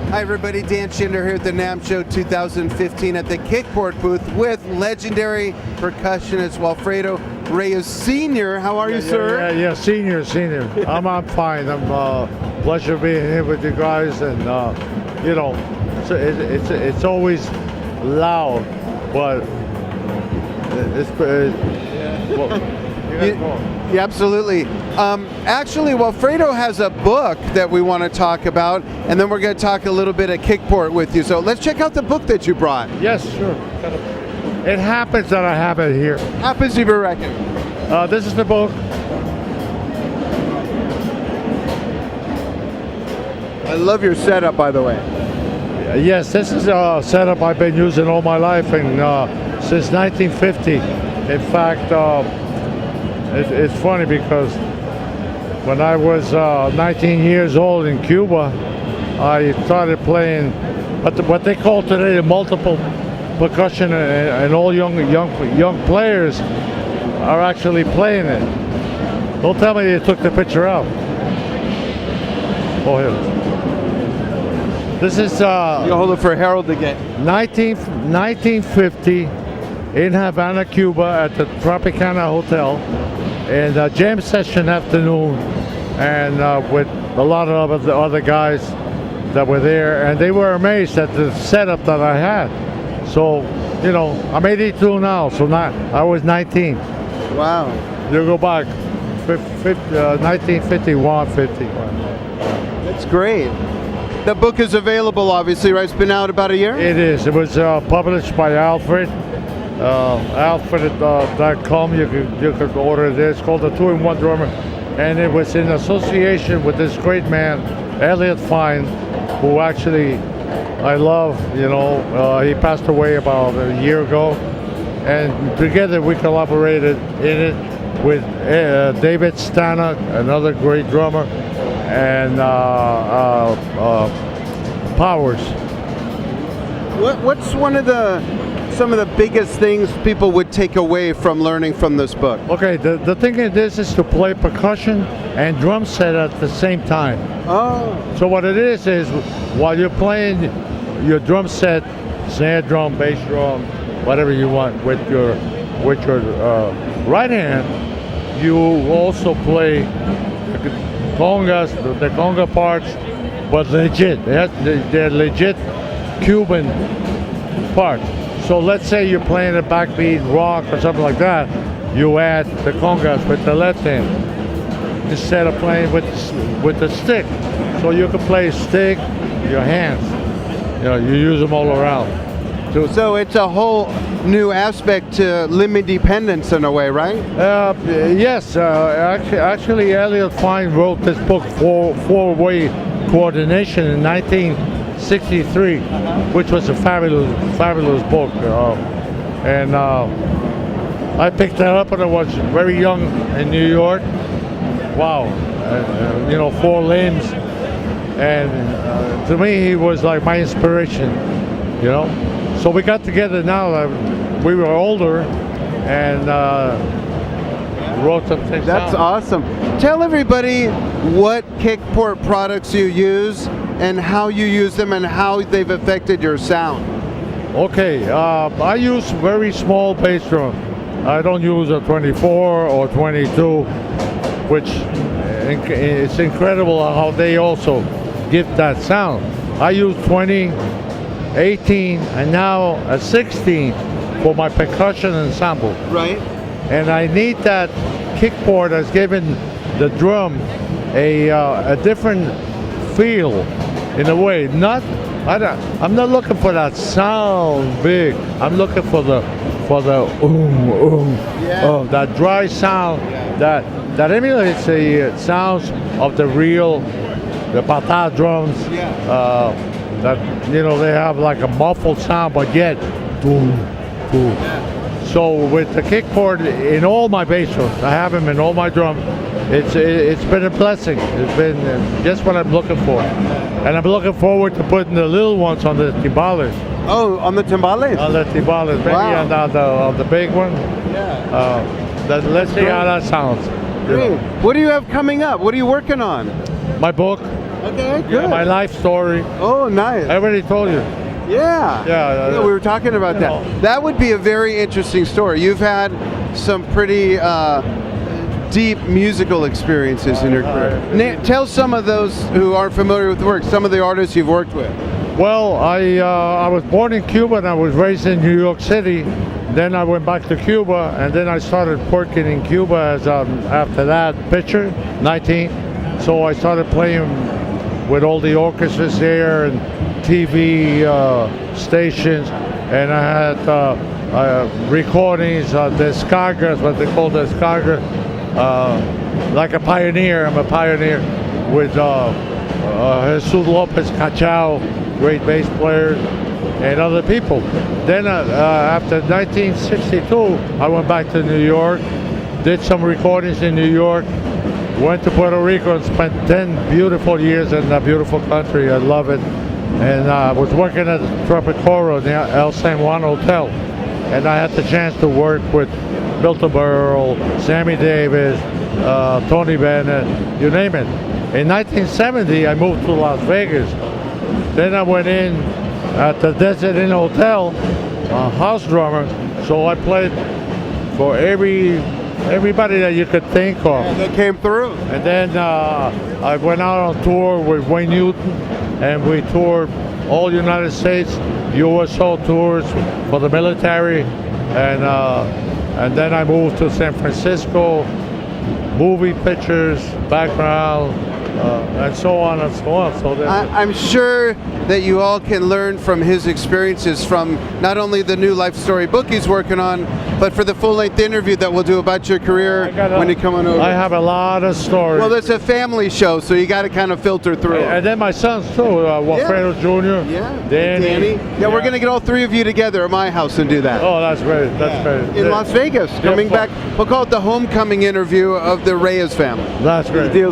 Hi everybody, Dan Schinder here at the NAMM Show 2015 at the KickPort booth with legendary percussionist Walfredo Reyes Sr. How are you, sir? Yeah, senior. I'm fine. I'm pleasure being here with you guys, and you know, it's always loud, but it's yeah, absolutely. Actually, Walfredo has a book that we want to talk about, and then we're going to talk a little bit at KickPort with you. So let's check out the book that you brought. Yes, sure. It happens that I have it here. Happens, you reckon? This is the book. I love your setup, by the way. Yes, this is a setup I've been using all my life, and since 1950. In fact, it's funny because when I was 19 years old in Cuba, I started playing what they call today the multiple percussion, and all young players are actually playing it. Don't tell me they took the picture out. Oh, here. This is you hold it for Harold again. 1950 in Havana, Cuba, at the Tropicana Hotel, and jam session afternoon, and with a lot of the other guys that were there, and they were amazed at the setup that I had. So, you know, I'm 82 now, so I was 19. Wow. You go back, 1951, 50. That's great. The book is available, obviously, right? It's been out about a year? It is. It was published by Alfred. Alfred.com. You could order this. It's called the 2-in-1 Drummer, and it was in association with this great man, Elliot Fine, who actually I love. You know, he passed away about a year ago, and together we collaborated in it with David Stanek, another great drummer, and Powers. What's some of the biggest things people would take away from learning from this book? Okay, the thing in this is to play percussion and drum set at the same time. Oh. So what it is while you're playing your drum set, snare drum, bass drum, whatever you want, with your right hand, you also play the congas, the conga parts, but legit. They're legit Cuban parts. So let's say you're playing a backbeat rock or something like that, you add the congas with the left hand instead of playing with the stick. So you can play stick, your hands. You know, you use them all around. So it's a whole new aspect to limb independence in a way, right? Yes. Actually, Elliot Fine wrote this book, Four-Way Coordination, in 1963, which was a fabulous book, and I picked that up when I was very young in New York. Wow, you know, 4 limbs, and to me he was like my inspiration, you know. So we got together now. We were older, and wrote some things. That's down. awesome. Tell everybody what KickPort products you use and how you use them and how they've affected your sound. Okay, I use very small bass drum. I don't use a 24 or 22, which it's incredible how they also give that sound. I use 20, 18, and now a 16 for my percussion ensemble. Right. And I need that. KickPort has given the drum a different feel, in a way. I'm not looking for that sound big. I'm looking for the that dry sound that emulates the sounds of the pata drums. Yeah. That, you know, they have like a muffled sound, but yet boom, boom. So with the KickPort in all my bass drums, I have them in all my drums. It's been a blessing. It's been just what I'm looking for, and I'm looking forward to putting the little ones on the timbales. Oh, on the timbales? On the timbales, maybe Wow. on the big one. Yeah. Let's see how that sounds. Great. What do you have coming up? What are you working on? My book. Okay, good. Yeah, my life story. Oh, nice. Everybody told you. Yeah. Yeah, We were talking about that. know. That would be a very interesting story. You've had some pretty deep musical experiences in your career. Tell some of those who aren't familiar with the work, some of the artists you've worked with. Well, I was born in Cuba and I was raised in New York City. Then I went back to Cuba and then I started working in Cuba as after that pitcher, 19. So I started playing with all the orchestras there and TV stations, and I had recordings, descargas, what they call descarga, like a pioneer. I'm a pioneer with Jesus Lopez, Cachao, great bass player, and other people. Then after 1962, I went back to New York, did some recordings in New York, went to Puerto Rico and spent 10 beautiful years in a beautiful country. I love it. And I was working at Tropicoro near El San Juan Hotel. And I had the chance to work with Milton Berle, Sammy Davis, Tony Bennett, you name it. In 1970, I moved to Las Vegas. Then I went in at the Desert Inn Hotel, house drummer. So I played for everybody that you could think of. And they came through. And then I went out on tour with Wayne Newton, and we toured all United States, USO tours for the military, and then I moved to San Francisco, movie pictures, background, and so on and so on. So I'm sure that you all can learn from his experiences, from not only the new life story book he's working on, but for the full-length interview that we'll do about your career when you come on over. I have a lot of stories. Well, it's a family show, so you got to kind of filter through. And then my sons too, Walfredo Jr., Danny. Yeah, we're going to get all three of you together at my house and do that. Oh, that's great. That's great. In Las Vegas, coming back. We'll call it the homecoming interview of the Reyes family. That's great. They'll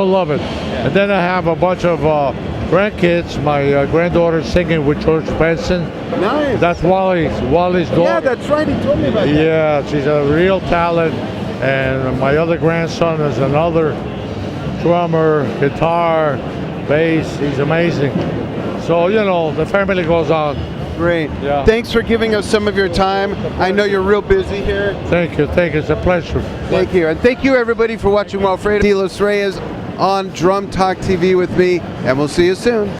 love it. And then I have a bunch of grandkids. My granddaughter singing with George Benson. Nice. That's Wally's daughter. Yeah, that's right. He told me about that. Yeah, she's a real talent. And my other grandson is another drummer, guitar, bass. He's amazing. So, you know, the family goes on. Great. Yeah. Thanks for giving us some of your time. I know you're real busy here. Thank you. Thank you. It's a pleasure. Thank you. And thank you, everybody, for watching Walfredo de Reyes on Drum Talk TV with me. And we'll see you soon.